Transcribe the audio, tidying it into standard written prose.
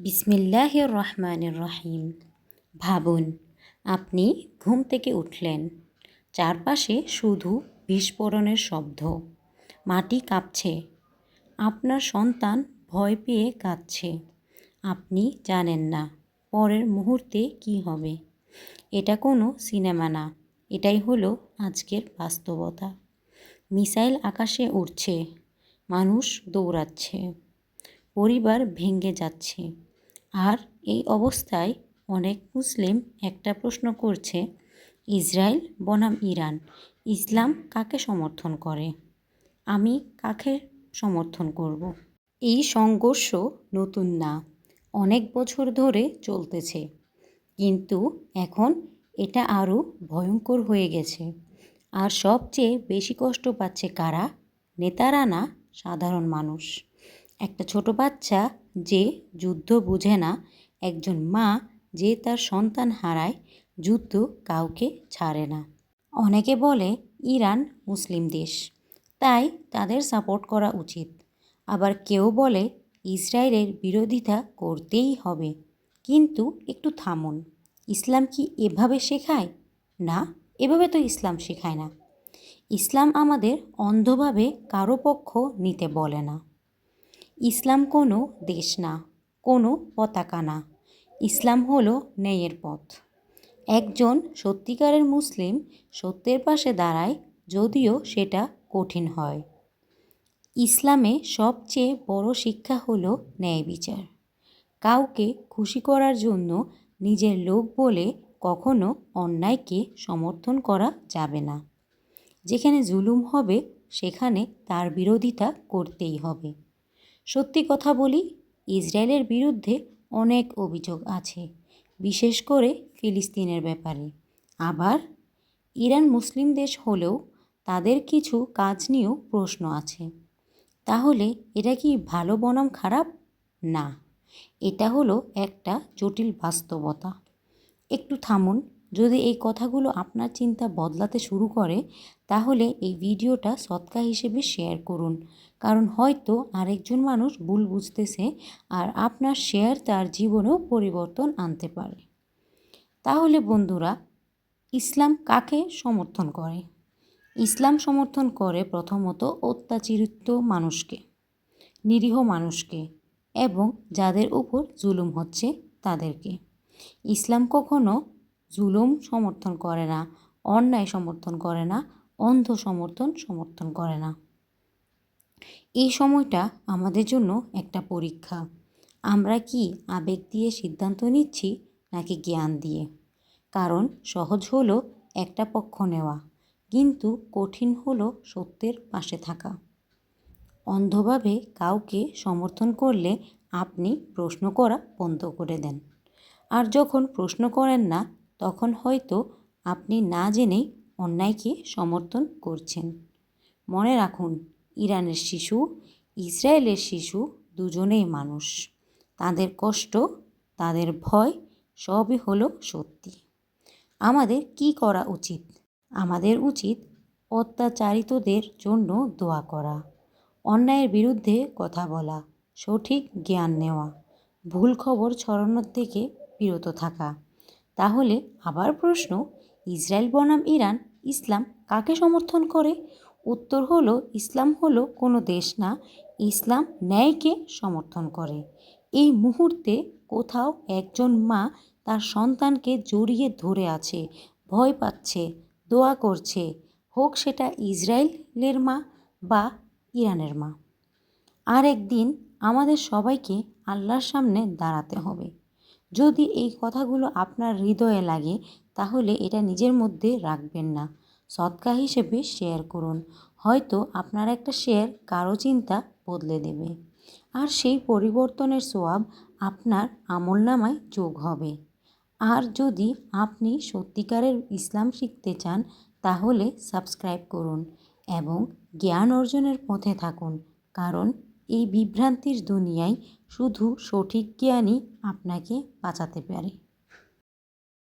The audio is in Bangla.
বিসমিল্লাহির রহমানির রহিম। ভাবুন, আপনি ঘুম থেকে উঠলেন, চারপাশে শুধু বিস্ফোরণের শব্দ, মাটি কাঁপছে, আপনার সন্তান ভয় পেয়ে কাঁদছে। আপনি জানেন না পরের মুহূর্তে কী হবে। এটা কোনো সিনেমা না, এটাই হলো আজকের বাস্তবতা। মিসাইল আকাশে উড়ছে, মানুষ দৌড়াচ্ছে, পরিবার ভেঙে যাচ্ছে। আর এই অবস্থায় অনেক মুসলিম একটা প্রশ্ন করছে, ইসরায়েল বনাম ইরান, ইসলাম কাকে সমর্থন করে? আমি কাকে সমর্থন করব? এই সংঘর্ষ নতুন না, অনেক বছর ধরে চলতেছে, কিন্তু এখন এটা আরও ভয়ঙ্কর হয়ে গেছে। আর সবচেয়ে বেশি কষ্ট পাচ্ছে কারা? নেতারা না, সাধারণ মানুষ। একটা ছোট বাচ্চা যে যুদ্ধ বোঝে না, একজন মা যে তার সন্তান হারায়, যুদ্ধ কাউকে ছাড়ে না। অনেকে বলে ইরান মুসলিম দেশ, তাই তাদের সাপোর্ট করা উচিত। আবার কেউ বলে ইসরায়েলের বিরোধিতা করতেই হবে। কিন্তু একটু থামুন, ইসলাম কি এভাবে শেখায়? না, এভাবে তো ইসলাম শেখায় না। ইসলাম আমাদের অন্ধভাবে কারো পক্ষ নিতে বলে না। ইসলাম কোনো দেশ না, কোনো পতাকা না। ইসলাম হলো ন্যায়ের পথ। একজন সত্যিকারের মুসলিম সত্যের পাশে দাঁড়ায়, যদিও সেটা কঠিন হয়। ইসলামে সবচেয়ে বড় শিক্ষা হলো ন্যায় বিচার। কাউকে খুশি করার জন্য নিজের লোক বলে কখনো অন্যায়কে সমর্থন করা যাবে না। যেখানে জুলুম হবে সেখানে তার বিরোধিতা করতেই হবে। সত্যি কথা বলি, ইসরায়েলের বিরুদ্ধে অনেক অভিযোগ আছে, বিশেষ করে ফিলিস্তিনের ব্যাপারে। আবার ইরান মুসলিম দেশ হলেও তাদের কিছু কাজ নিয়েও প্রশ্ন আছে। তাহলে এটা কি ভালো বনাম খারাপ? না, এটা হলো একটা জটিল বাস্তবতা। একটু থামুন, যদি এই কথাগুলো আপনার চিন্তা বদলাতে শুরু করে, তাহলে এই ভিডিওটা সদকা হিসেবে শেয়ার করুন। কারণ হয়তো আরেকজন মানুষ ভুল বুঝতেছে, আর আপনার শেয়ার তার জীবনেও পরিবর্তন আনতে পারে। তাহলে বন্ধুরা, ইসলাম কাকে সমর্থন করে? ইসলাম সমর্থন করে প্রথমত অত্যাচারিত মানুষকে, নিরীহ মানুষকে, এবং যাদের উপর জুলুম হচ্ছে তাদেরকে। ইসলাম কখনো জুলুম সমর্থন করে না, অন্যায় সমর্থন করে না, অন্ধ সমর্থন করে না। এই সময়টা আমাদের জন্য একটা পরীক্ষা। আমরা কি আবেগ দিয়ে সিদ্ধান্ত নিচ্ছি নাকি জ্ঞান দিয়ে? কারণ সহজ হলো একটা পক্ষ নেওয়া, কিন্তু কঠিন হলো সত্যের পাশে থাকা। অন্ধভাবে কাউকে সমর্থন করলে আপনি প্রশ্ন করা বন্ধ করে দেন। আর যখন প্রশ্ন করেন না, তখন হয়তো আপনি না জেনেই অন্যায়কে সমর্থন করছেন। মনে রাখুন, ইরানের শিশু, ইসরায়েলের শিশু দুজনেই মানুষ। তাদের কষ্ট, তাদের ভয় সবই হলো সত্যি। আমাদের কি করা উচিত? আমাদের উচিত অত্যাচারিতদের জন্য দোয়া করা, অন্যায়ের বিরুদ্ধে কথা বলা, সঠিক জ্ঞান নেওয়া, ভুল খবর ছড়ানোর থেকে বিরত থাকা। তাহলে আবার প্রশ্ন, ইসরায়েল বনাম ইরান, ইসলাম কাকে সমর্থন করে? উত্তর হলো, ইসলাম হলো কোনো দেশ না, ইসলাম ন্যায়কে সমর্থন করে। এই মুহূর্তে কোথাও একজন মা তার সন্তানকে জড়িয়ে ধরে আছে, ভয় পাচ্ছে, দোয়া করছে, হোক সেটা ইসরায়েলের মা বা ইরানের মা। আর একদিন আমাদের সবাইকে আল্লাহর সামনে দাঁড়াতে হবে। যদি এই কথাগুলো আপনার হৃদয়ে লাগে, তাহলে এটা নিজের মধ্যে রাখবেন না, সদকা হিসেবে শেয়ার করুন। হয়তো আপনার একটা শেয়ার কারো চিন্তা বদলে দেবে, আর সেই পরিবর্তনের সোয়াব আপনার আমলনামায় যোগ হবে। আর যদি আপনি সত্যিকারের ইসলাম শিখতে চান, তাহলে সাবস্ক্রাইব করুন এবং জ্ঞান অর্জনের পথে থাকুন। কারণ এই বিভ্রান্তির দুনিয়ায় শুধু সঠিক জ্ঞানই আপনাকে বাঁচাতে পারে।